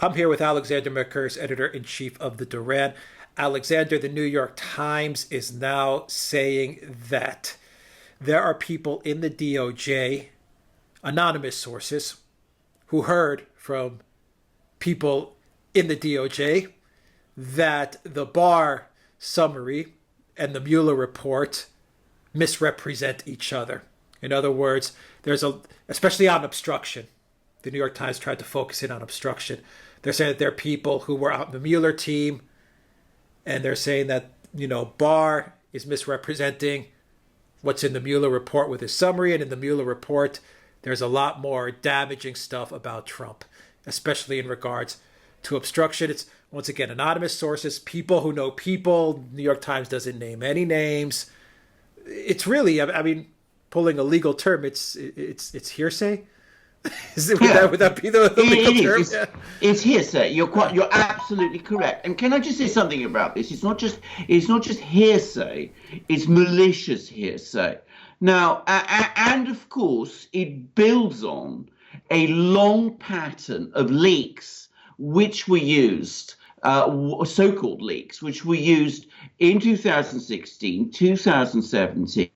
I'm here with Alexander Mercouris, editor-in-chief of the Duran. Alexander, the New York Times is now saying that there are people in the DOJ, anonymous sources, who heard from people in the DOJ that the Barr summary and the Mueller report misrepresent each other. In other words, especially on obstruction. The New York Times tried to focus in on obstruction. They're saying that there are people who were out in the Mueller team, and they're saying that, Barr is misrepresenting what's in the Mueller report with his summary, and in the Mueller report, there's a lot more damaging stuff about Trump, especially in regards to obstruction. It's, once again, anonymous sources, people who know people. New York Times doesn't name any names. It's really, pulling a legal term, it's hearsay. Would that be the legal term? It's hearsay. You're absolutely correct. And can I just say something about this? It's not just hearsay. It's malicious hearsay. Now, and of course, it builds on a long pattern of leaks which were used, so-called leaks, which were used in 2016, 2017,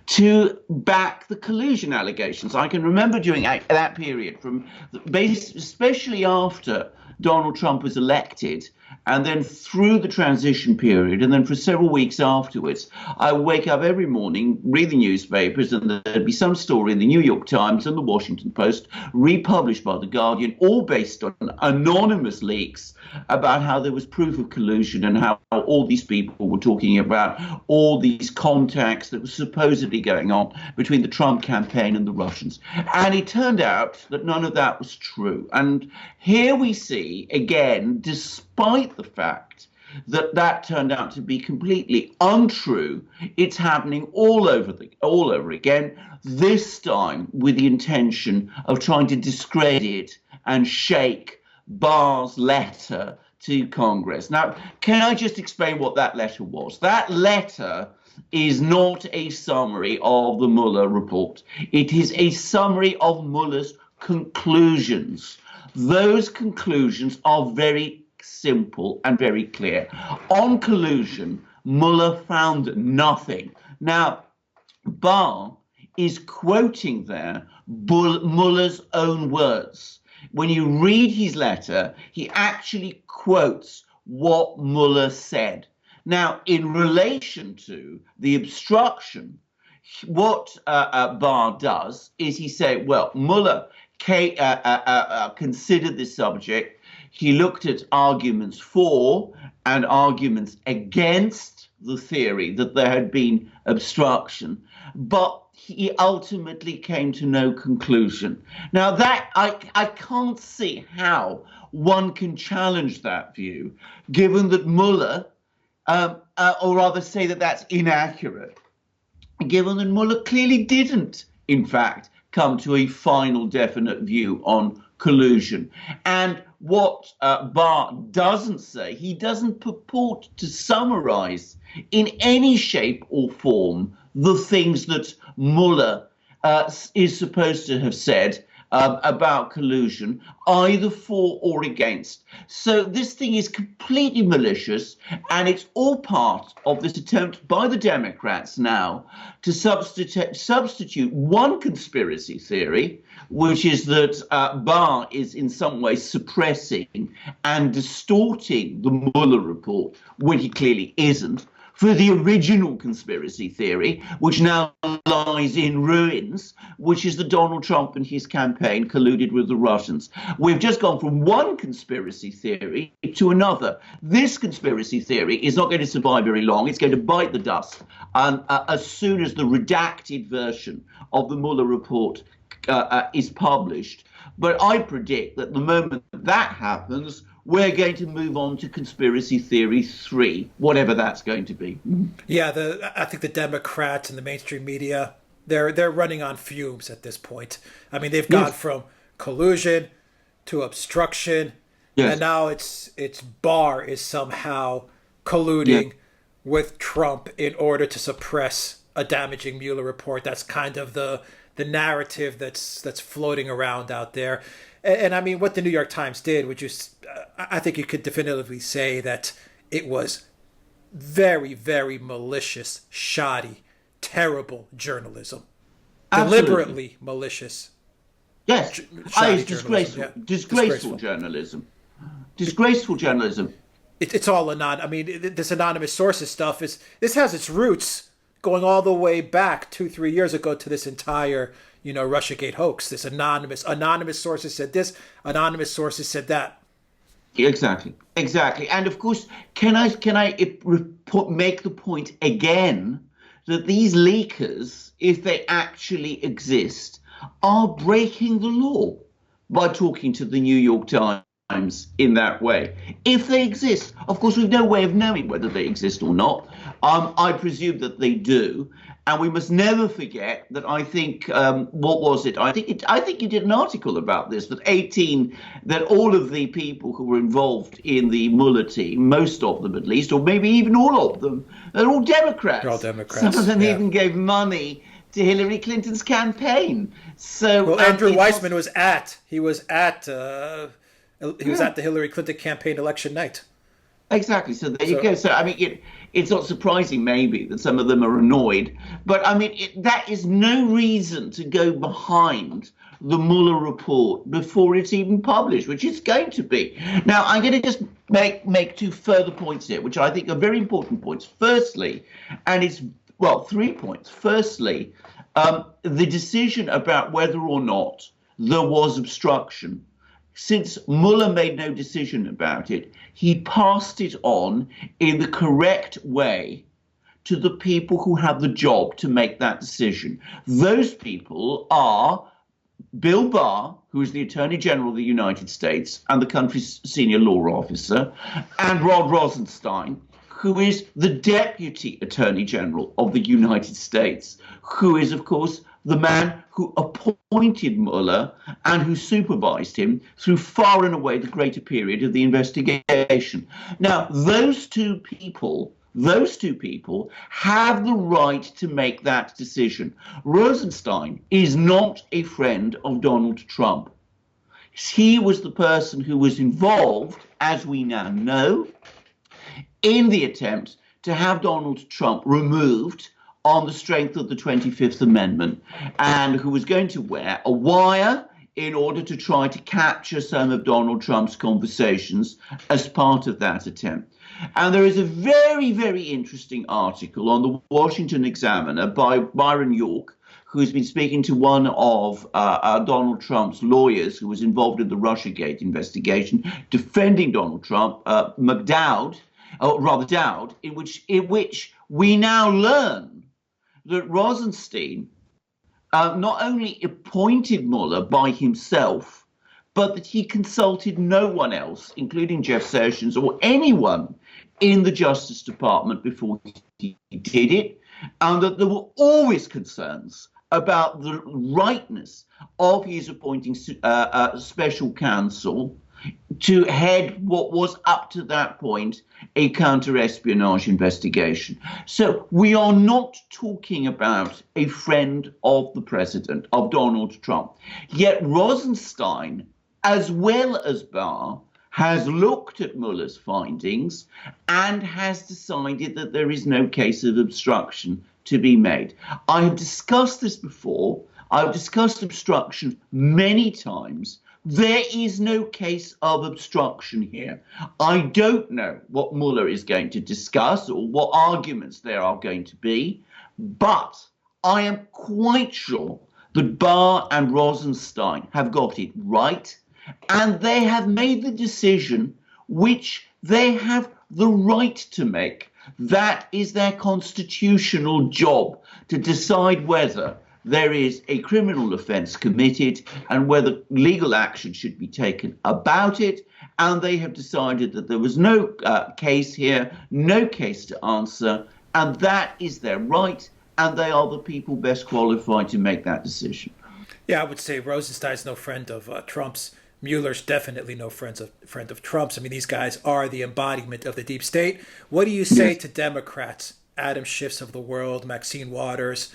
to back the collusion allegations. I can remember during that period, especially after Donald Trump was elected, and then through the transition period, and then for several weeks afterwards, I wake up every morning, read the newspapers, and there'd be some story in the New York Times and the Washington Post, republished by The Guardian, all based on anonymous leaks about how there was proof of collusion and how all these people were talking about all these contacts that were supposedly going on between the Trump campaign and the Russians. And it turned out that none of that was true. And here we see, again, despite the fact that turned out to be completely untrue, it's happening all over again, this time with the intention of trying to discredit and shake Barr's letter to Congress. Now, can I just explain what that letter was? That letter is not a summary of the Mueller report. It is a summary of Mueller's conclusions. Those conclusions are very simple and very clear. On collusion, Mueller found nothing. Now, Barr is quoting there Mueller's own words. When you read his letter, he actually quotes what Mueller said. Now, in relation to the obstruction, what Barr does is he says, well, Mueller considered this subject. He looked at arguments for and arguments against the theory that there had been obstruction, but he ultimately came to no conclusion. Now, that I can't see how one can challenge that view, given that Mueller, or rather say that that's inaccurate, given that Mueller clearly didn't, in fact, come to a final definite view on collusion. And what Barr doesn't say, he doesn't purport to summarize in any shape or form the things that Mueller is supposed to have said about collusion, either for or against. So this thing is completely malicious, and it's all part of this attempt by the Democrats now to substitute one conspiracy theory, which is that Barr is in some way suppressing and distorting the Mueller report, when he clearly isn't, for the original conspiracy theory, which now lies in ruins, which is that Donald Trump and his campaign colluded with the Russians. We've just gone from one conspiracy theory to another. This conspiracy theory is not going to survive very long. It's going to bite the dust as soon as the redacted version of the Mueller report is published. But I predict that the moment that happens, we're going to move on to conspiracy theory 3, whatever that's going to be. Yeah, I think the Democrats and the mainstream media, they're running on fumes at this point. I mean, they've gone from collusion to obstruction, and now it's Barr is somehow colluding with Trump in order to suppress a damaging Mueller report. That's kind of the the narrative that's floating around out there. And I mean, what the New York Times did, which is, I think you could definitively say that it was very, very malicious, shoddy, terrible journalism. Absolutely. Deliberately malicious. Yes, it's disgraceful. Yeah. Disgraceful journalism. Disgraceful journalism. It's all anonymous. I mean, this anonymous sources stuff this has its roots going all the way back 2-3 years ago to this entire, Russiagate hoax. This anonymous sources said this, anonymous sources said that. Exactly. And of course, can I make the point again that these leakers, if they actually exist, are breaking the law by talking to the New York Times in that way. If they exist, of course, we've no way of knowing whether they exist or not. I presume that they do. And we must never forget that I think, what was it? I think you did an article about this, that all of the people who were involved in the Mueller team, most of them at least, or maybe even all of them, they're all Democrats. They're all Democrats. Some of them even gave money to Hillary Clinton's campaign. So Andrew Weissman was at the Hillary Clinton campaign election night. Exactly. So there you go. So I mean, it's not surprising maybe that some of them are annoyed, but I mean that is no reason to go behind the Mueller report before it's even published, which it's going to be. Now I'm going to just make two further points here, which I think are very important points. Firstly, and it's 3 points. Firstly, the decision about whether or not there was obstruction. Since Mueller made no decision about it, he passed it on in the correct way to the people who have the job to make that decision. Those people are Bill Barr, who is the Attorney General of the United States and the country's senior law officer, and Rod Rosenstein, who is the Deputy Attorney General of the United States, who is, of course, the man who appointed Mueller and who supervised him through far and away the greater period of the investigation. Now, those two people have the right to make that decision. Rosenstein is not a friend of Donald Trump. He was the person who was involved, as we now know, in the attempt to have Donald Trump removed on the strength of the 25th Amendment, and who was going to wear a wire in order to try to capture some of Donald Trump's conversations as part of that attempt. And there is a very, very interesting article on the Washington Examiner by Byron York, who's been speaking to one of Donald Trump's lawyers who was involved in the Russiagate investigation, defending Donald Trump, Dowd, in which we now learn that Rosenstein not only appointed Mueller by himself, but that he consulted no one else, including Jeff Sessions or anyone in the Justice Department before he did it, and that there were always concerns about the rightness of his appointing special counsel to head what was up to that point a counter-espionage investigation. So we are not talking about a friend of the president, of Donald Trump. Yet Rosenstein, as well as Barr, has looked at Mueller's findings and has decided that there is no case of obstruction to be made. I have discussed this before. I've discussed obstruction many times. There is no case of obstruction here. I don't know what Mueller is going to discuss or what arguments there are going to be, but I am quite sure that Barr and Rosenstein have got it right, and they have made the decision which they have the right to make. That is their constitutional job, to decide whether there is a criminal offence committed and whether legal action should be taken about it. And they have decided that there was no case here, no case to answer, and that is their right, and they are the people best qualified to make that decision. Yeah, I would say Rosenstein's no friend of Trump's. Mueller's definitely no friend of Trump's. I mean, these guys are the embodiment of the deep state. What do you say to Democrats, Adam Schiff's of the world, Maxine Waters,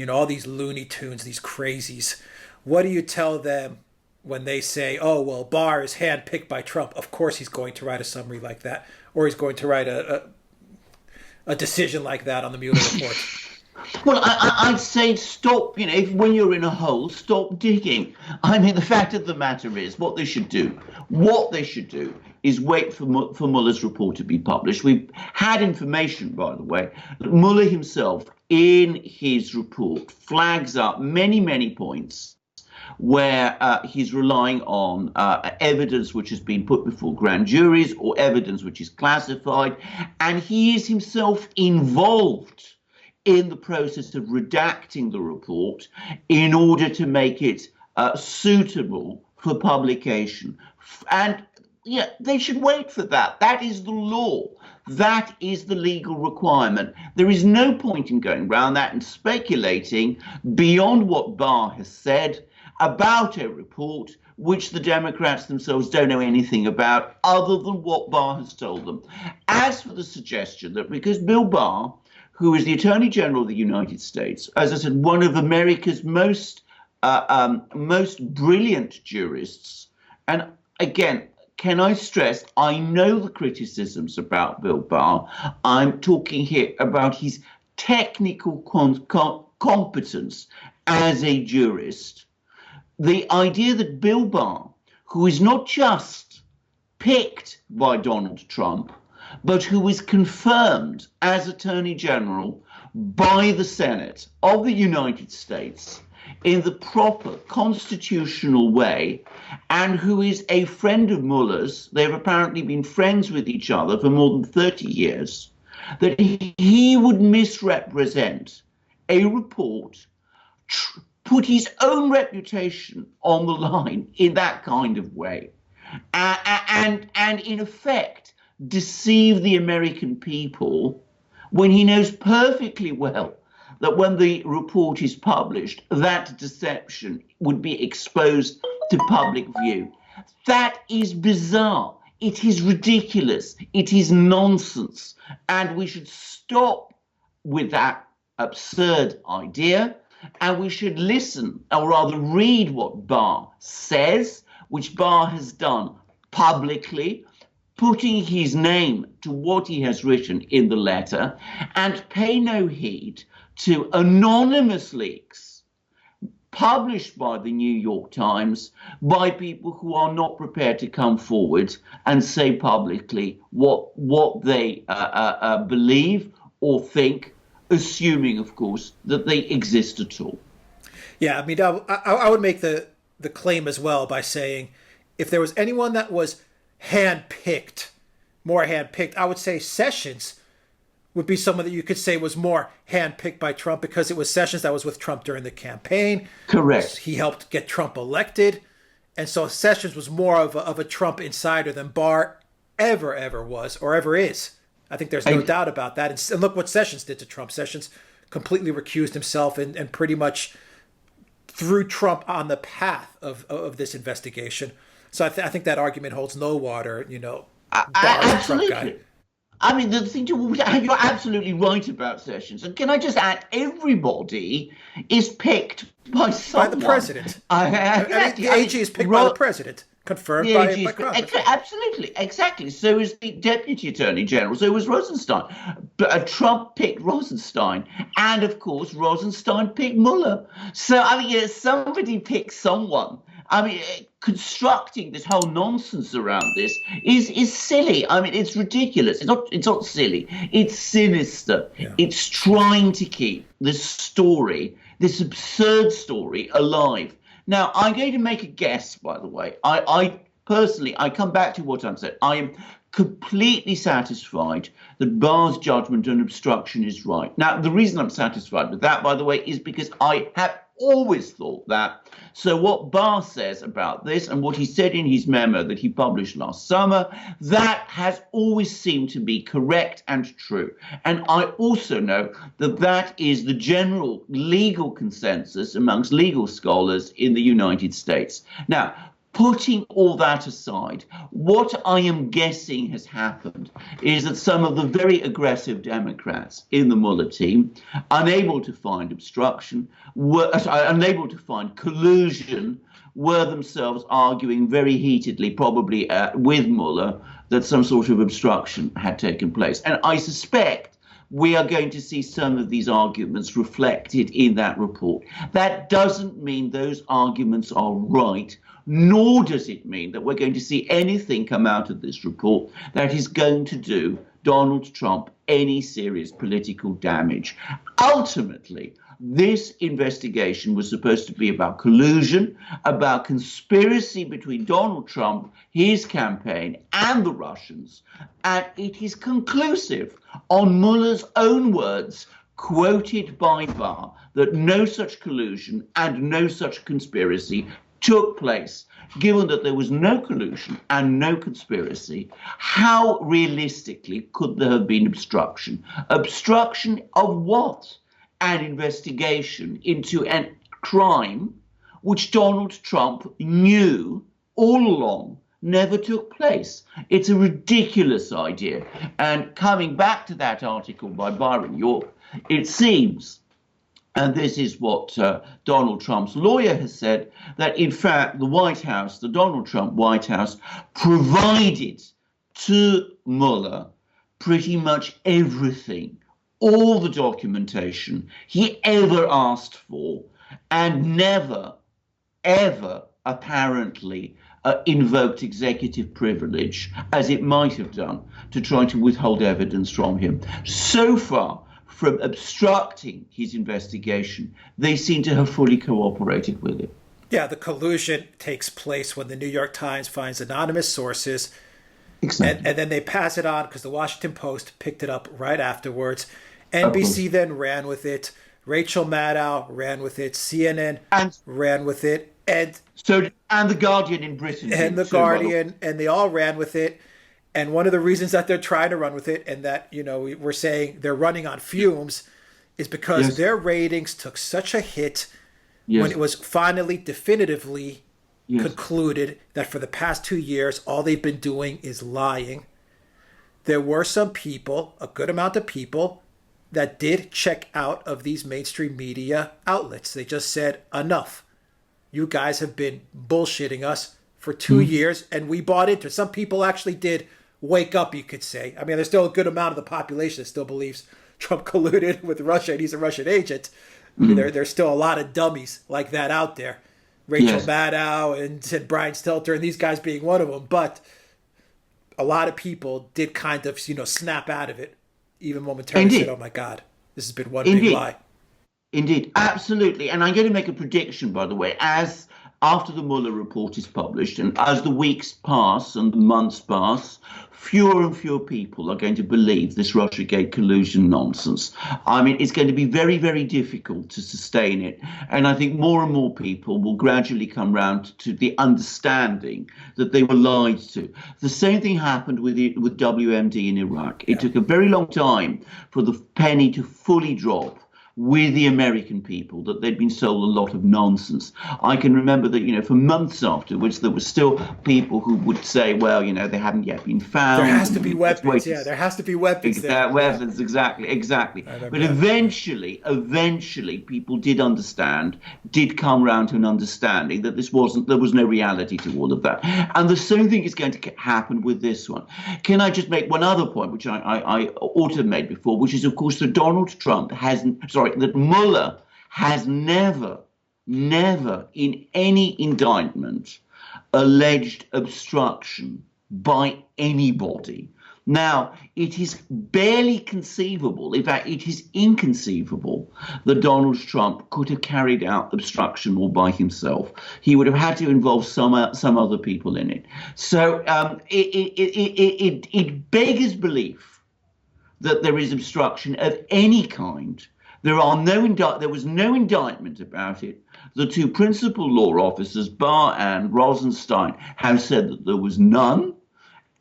all these Looney Tunes, these crazies. What do you tell them when they say, oh, well, Barr is handpicked by Trump? Of course he's going to write a summary like that, or he's going to write a decision like that on the Mueller report. Well, I'd say stop, when you're in a hole, stop digging. I mean, the fact of the matter is what they should do is wait for Mueller's report to be published. We've had information, by the way, that Mueller himself in his report flags up many, many points where he's relying on evidence which has been put before grand juries or evidence which is classified, and he is himself involved in the process of redacting the report in order to make it suitable for publication. And they should wait for that. That is the law. That is the legal requirement. There is no point in going around that and speculating beyond what Barr has said about a report which the Democrats themselves don't know anything about other than what Barr has told them. As for the suggestion that because Bill Barr, who is the Attorney General of the United States, as I said, one of America's most brilliant jurists. And again, can I stress, I know the criticisms about Bill Barr. I'm talking here about his technical competence as a jurist. The idea that Bill Barr, who is not just picked by Donald Trump, but who is confirmed as Attorney General by the Senate of the United States in the proper constitutional way, and who is a friend of Mueller's, they've apparently been friends with each other for more than 30 years, that he would misrepresent a report, put his own reputation on the line in that kind of way, and in effect deceive the American people when he knows perfectly well that when the report is published, that deception would be exposed to public view. That is bizarre. It is ridiculous. It is nonsense. And we should stop with that absurd idea, and we should listen, or rather read what Barr says, which Barr has done publicly, putting his name to what he has written in the letter, and pay no heed to anonymous leaks published by the New York Times by people who are not prepared to come forward and say publicly what they believe or think, assuming, of course, that they exist at all. Yeah, I mean, I would make the claim as well by saying if there was anyone that was more handpicked, I would say Sessions would be someone that you could say was more handpicked by Trump, because it was Sessions that was with Trump during the campaign. Correct. He helped get Trump elected. And so Sessions was more of a Trump insider than Barr ever was or ever is. I think there's no doubt about that. And look what Sessions did to Trump. Sessions completely recused himself and pretty much threw Trump on the path of this investigation. So I think that argument holds no water, Barr's Trump guy. I mean, you're absolutely right about Sessions. And can I just add, everybody is picked by someone. By the president. The AG is picked by the president, confirmed by Congress. Absolutely, exactly. So is the Deputy Attorney General. So was Rosenstein. But Trump picked Rosenstein. And, of course, Rosenstein picked Mueller. So, I mean, somebody picked someone. I mean, constructing this whole nonsense around this is silly. I mean, it's ridiculous. It's not silly. It's sinister. Yeah. It's trying to keep this story, this absurd story, alive. Now, I'm going to make a guess, by the way. I personally come back to what I've said. I am completely satisfied that Barr's judgment on obstruction is right. Now, the reason I'm satisfied with that, by the way, is because I have always thought that. So what Barr says about this and what he said in his memo that he published last summer, that has always seemed to be correct and true. And I also know that that is the general legal consensus amongst legal scholars in the United States. Now, Putting all that aside, what I am guessing has happened is that some of the very aggressive Democrats in the Mueller team, unable to find obstruction, unable to find collusion, were themselves arguing very heatedly, probably with Mueller, that some sort of obstruction had taken place. And I suspect we are going to see some of these arguments reflected in that report. That doesn't mean those arguments are right, nor does it mean that we're going to see anything come out of this report that is going to do Donald Trump any serious political damage. Ultimately, this investigation was supposed to be about collusion, about conspiracy between Donald Trump, his campaign, and the Russians. And it is conclusive on Mueller's own words, quoted by Barr, that no such collusion and no such conspiracy took place. Given that there was no collusion and no conspiracy, how realistically could there have been obstruction? Obstruction of what? An investigation into a crime which Donald Trump knew all along never took place. It's a ridiculous idea. And coming back to that article by Byron York, it seems, and this is what Donald Trump's lawyer has said, that in fact the White House, the Donald Trump White House, provided to Mueller pretty much everything, all the documentation he ever asked for, and never, ever apparently invoked executive privilege, as it might have done, to try to withhold evidence from him. So far from obstructing his investigation, they seem to have fully cooperated with it. Yeah, the collusion takes place when the New York Times finds anonymous sources, Exactly. and then they pass it on because the Washington Post picked it up right afterwards. NBC then ran with it. Rachel Maddow ran with it. CNN ran with it. And the Guardian in Britain. And the Guardian, and they all ran with it. And one of the reasons that they're trying to run with it, and that, we're saying they're running on fumes, is because their ratings took such a hit when it was finally definitively concluded that for the past 2 years, all they've been doing is lying. There were some people, a good amount of people, that did check out of these mainstream media outlets. They just said, enough. You guys have been bullshitting us for 2 years, and we bought into it. Some people actually did wake up, you could say. I mean, there's still a good amount of the population that still believes Trump colluded with Russia and he's a Russian agent. I mean, there's still a lot of dummies like that out there. Rachel Maddow and Brian Stelter and these guys being one of them. But a lot of people did kind of, snap out of it, even momentarily. Said, oh, my God, this has been one big lie. Indeed, absolutely. And I'm going to make a prediction, by the way, after the Mueller report is published and as the weeks pass and the months pass, fewer and fewer people are going to believe this Russiagate collusion nonsense. I mean, it's going to be very, very difficult to sustain it. And I think more and more people will gradually come round to the understanding that they were lied to. The same thing happened with WMD in Iraq. It took a very long time for the penny to fully drop with the American people, that they'd been sold a lot of nonsense. I can remember that, for months afterwards, there were still people who would say, well, they haven't yet been found. There has to be weapons. Yeah, there has to be weapons. Weapons, exactly. But eventually, people did understand, did come around to an understanding that there was no reality to all of that. And the same thing is going to happen with this one. Can I just make one other point, which I ought to have made before, which is, of course, that that Mueller has never in any indictment alleged obstruction by anybody. Now, it is barely conceivable, in fact, it is inconceivable that Donald Trump could have carried out obstruction all by himself. He would have had to involve some other people in it. So it beggars belief that there is obstruction of any kind. There was no indictment about it. The two principal law officers, Barr and Rosenstein, have said that there was none.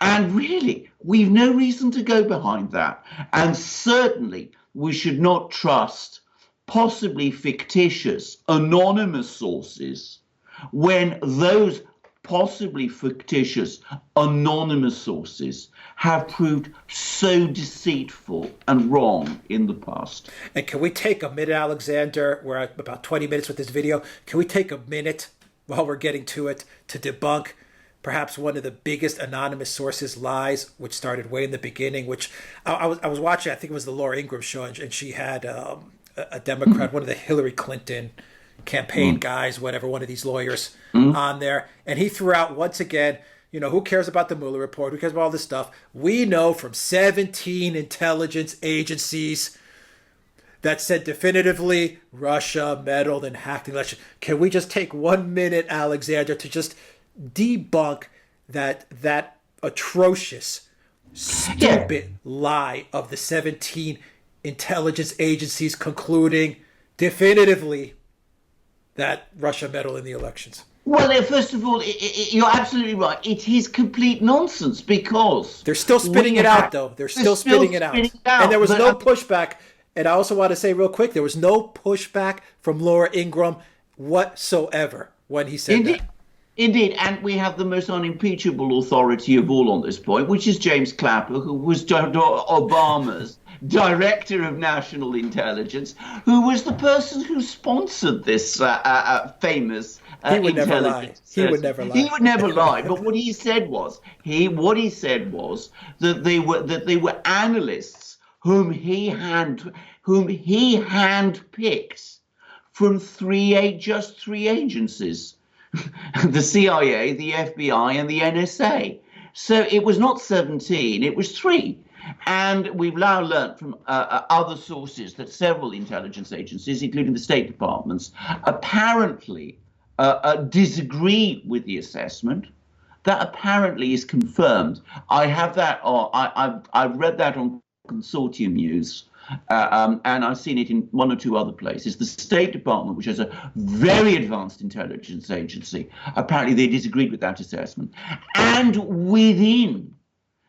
And really, we've no reason to go behind that. And certainly, we should not trust possibly fictitious, anonymous sources when those possibly fictitious anonymous sources have proved so deceitful and wrong in the past. And can we take a minute, Alexander? We're at about 20 minutes with this video. Can we take a minute while we're getting to it to debunk perhaps one of the biggest anonymous sources lies, which started way in the beginning, which I was watching, I think it was the Laura Ingraham show, and she had a Democrat, one of the Hillary Clinton campaign guys, whatever, one of these lawyers on there. And he threw out once again, who cares about the Mueller report? Who cares about all this stuff? We know from 17 intelligence agencies that said definitively Russia meddled and hacked the election. Can we just take 1 minute, Alexander, to just debunk that atrocious, stupid lie of the 17 intelligence agencies concluding definitively that Russia meddled in the elections? Well, first of all, you're absolutely right. It is complete nonsense because they're still spitting it out, though. They're still spitting it out. And there was no pushback. And I also want to say real quick, there was no pushback from Laura Ingraham whatsoever when he said that. Indeed, and we have the most unimpeachable authority of all on this point, which is James Clapper, who was Obama's Director of National Intelligence, who was the person who sponsored this famous He would never lie. He would never lie. But what he said was that they were analysts whom he handpicked from just three agencies. The CIA, the FBI, and the NSA. So it was not 17, it was 3. And we've now learned from other sources that several intelligence agencies, including the State Departments, apparently disagree with the assessment. That apparently is confirmed. I have that, I've read that on Consortium News. And I've seen it in one or two other places. The State Department, which is a very advanced intelligence agency, apparently they disagreed with that assessment. And within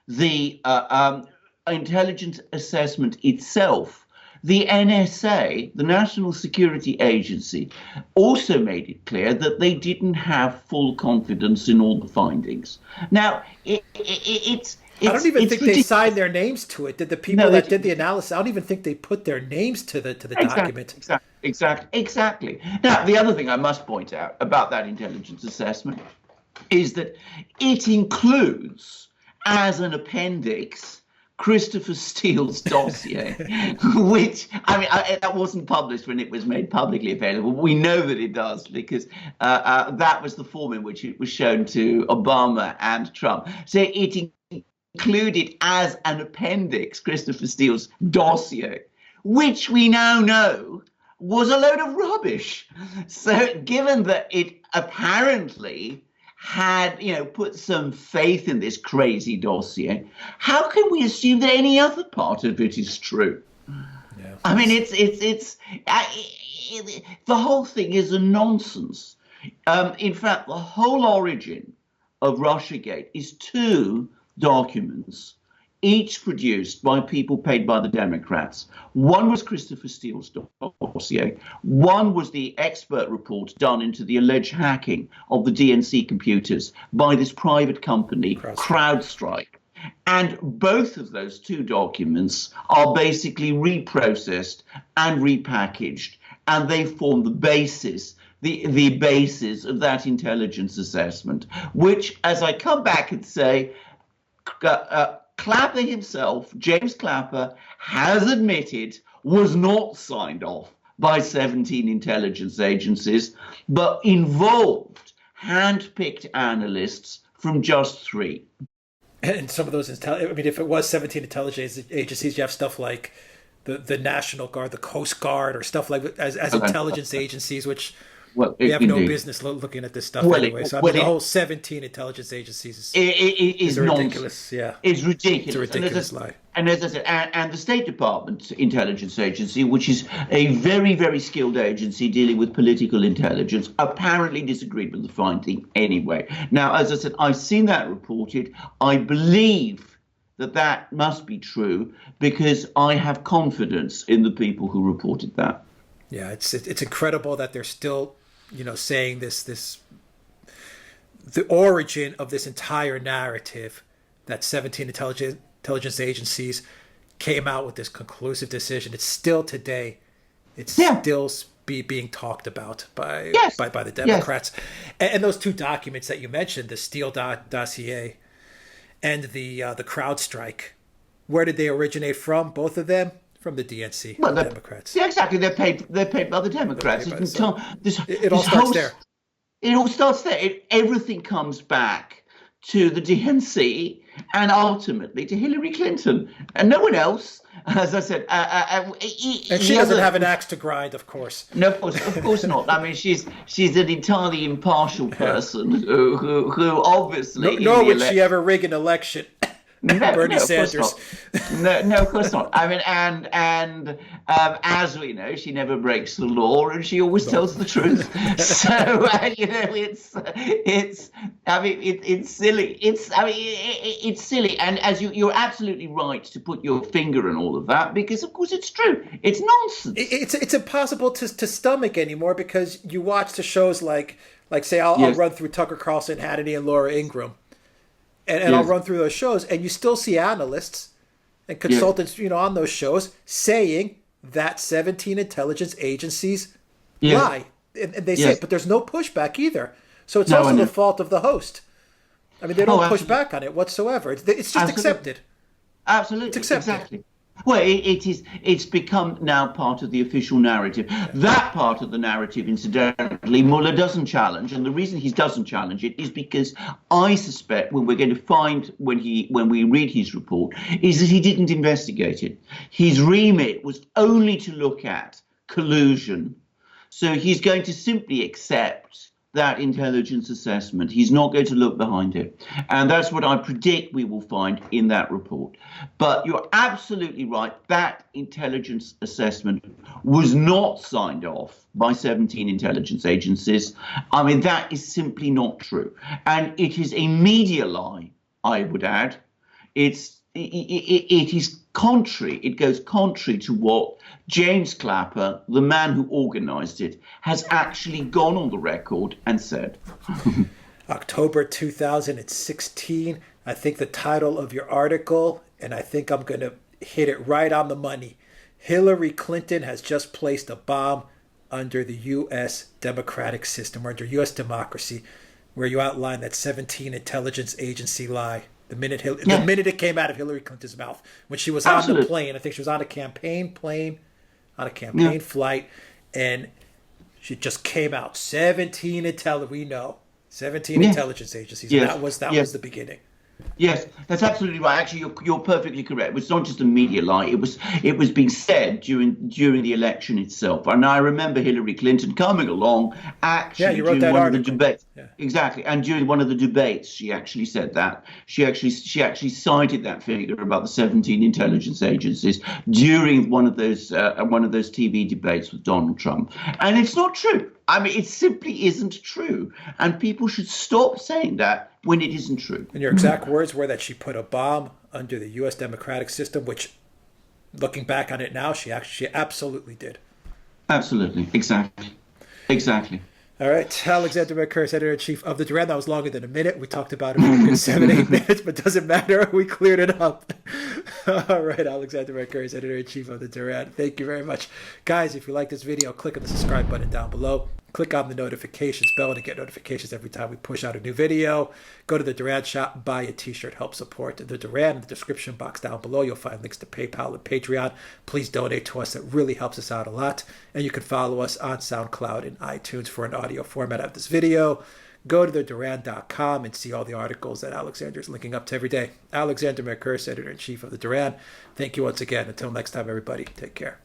the intelligence assessment itself, the NSA, the National Security Agency, also made it clear that they didn't have full confidence in all the findings. Now, I don't even think they signed their names to it. Did the people that did the analysis? I don't even think they put their names to the document. Exactly. Now, the other thing I must point out about that intelligence assessment is that it includes, as an appendix, Christopher Steele's dossier, which, that wasn't published when it was made publicly available. We know that it does because that was the form in which it was shown to Obama and Trump. So it included as an appendix Christopher Steele's dossier, which we now know was a load of rubbish. So given that it apparently had, put some faith in this crazy dossier, how can we assume that any other part of it is true? Yeah. I mean, the whole thing is a nonsense. In fact, the whole origin of Russiagate is 2 documents, each produced by people paid by the Democrats. One was Christopher Steele's dossier. One was the expert report done into the alleged hacking of the DNC computers by this private company, CrowdStrike. And both of those 2 documents are basically reprocessed and repackaged, and they form the basis the basis of that intelligence assessment, which, as I come back and say, Clapper himself, James Clapper, has admitted was not signed off by 17 intelligence agencies, but involved hand-picked analysts from just 3. And some of those, if it was 17 intelligence agencies, you have stuff like the National Guard, the Coast Guard, or stuff like as intelligence agencies, which we have no business looking at this stuff anyway. So the whole 17 intelligence agencies is ridiculous. Yeah, it's ridiculous. It's a ridiculous lie. And as I said, and the State Department intelligence agency, which is a very, very skilled agency dealing with political intelligence, apparently disagreed with the finding anyway. Now, as I said, I've seen that reported. I believe that must be true because I have confidence in the people who reported that. Yeah, it's incredible that they're still, saying this the origin of this entire narrative that 17 intelligence agencies came out with this conclusive decision. It's still today, it's still being talked about by the Democrats. And those two documents that you mentioned, the Steele dossier and the CrowdStrike, where did they originate from? Both of them from the DNC, the Democrats. Yeah, exactly. They're paid by the Democrats. It all starts there. It all starts there. Everything comes back to the DNC and ultimately to Hillary Clinton and no one else. As I said, and she doesn't have an axe to grind, of course. No, of course not. I mean, she's an entirely impartial person who obviously nor would she ever rig an election. Bernie Sanders. No, of course not. I mean, and as we know, she never breaks the law, and she always tells the truth. So it's silly. It's silly. And as you're absolutely right to put your finger on all of that, because of course it's true. It's nonsense. It's impossible to stomach anymore, because you watch the shows like say I'll run through Tucker Carlson, Hannity, and Laura Ingraham. And I'll run through those shows, and you still see analysts and consultants, on those shows saying that 17 intelligence agencies lie. And they say it, but there's no pushback either. So it's also the fault of the host. I mean, they don't push back on it whatsoever. It's just accepted. Absolutely. It's accepted. Exactly. Well, it's become now part of the official narrative. That part of the narrative, incidentally, Mueller doesn't challenge, and the reason he doesn't challenge it is because I suspect when we're going to find when we read his report is that he didn't investigate it. His remit was only to look at collusion, so he's going to simply accept that intelligence assessment. He's not going to look behind it. And that's what I predict we will find in that report. But you're absolutely right. That intelligence assessment was not signed off by 17 intelligence agencies. I mean, that is simply not true. And it is a media lie, I would add. It is contrary. It goes contrary to what James Clapper, the man who organized it, has actually gone on the record and said. October 2016, I think the title of your article, and I think I'm going to hit it right on the money. Hillary Clinton has just placed a bomb under the U.S. democratic system, or under U.S. democracy, where you outline that 17 intelligence agency lie. The minute it came out of Hillary Clinton's mouth, when she was on the plane, I think she was on a campaign plane, on a campaign flight, and she just came out. 17 intelligence agencies. Yes. That was the beginning. Yes, that's absolutely right. Actually, you're perfectly correct. It's not just a media lie. It was being said during the election itself. And I remember Hillary Clinton coming along actually during one of the debates. Yeah. Exactly. And during one of the debates, she actually said that. She actually cited that figure about the 17 intelligence agencies during one of those TV debates with Donald Trump. And it's not true. I mean, it simply isn't true. And people should stop saying that when it isn't true. And your exact words were that she put a bomb under the U.S. democratic system, which, looking back on it now, she absolutely did. Absolutely. Exactly. All right. Alexander Mercouris, editor-in-chief of the Duran. That was longer than a minute. We talked about it for a good 7-8 minutes, but doesn't matter. We cleared it up. All right. Alexander Mercouris, editor-in-chief of the Duran. Thank you very much. Guys, if you like this video, click on the subscribe button down below. Click on the notifications bell to get notifications every time we push out a new video. Go to the Duran shop, buy a t-shirt, help support the Duran. In the description box down below, you'll find links to PayPal and Patreon. Please donate to us. It really helps us out a lot. And you can follow us on SoundCloud and iTunes for an audio format of this video. Go to theduran.com and see all the articles that Alexander is linking up to every day. Alexander Mercouris, editor-in-chief of the Duran. Thank you once again. Until next time, everybody, take care.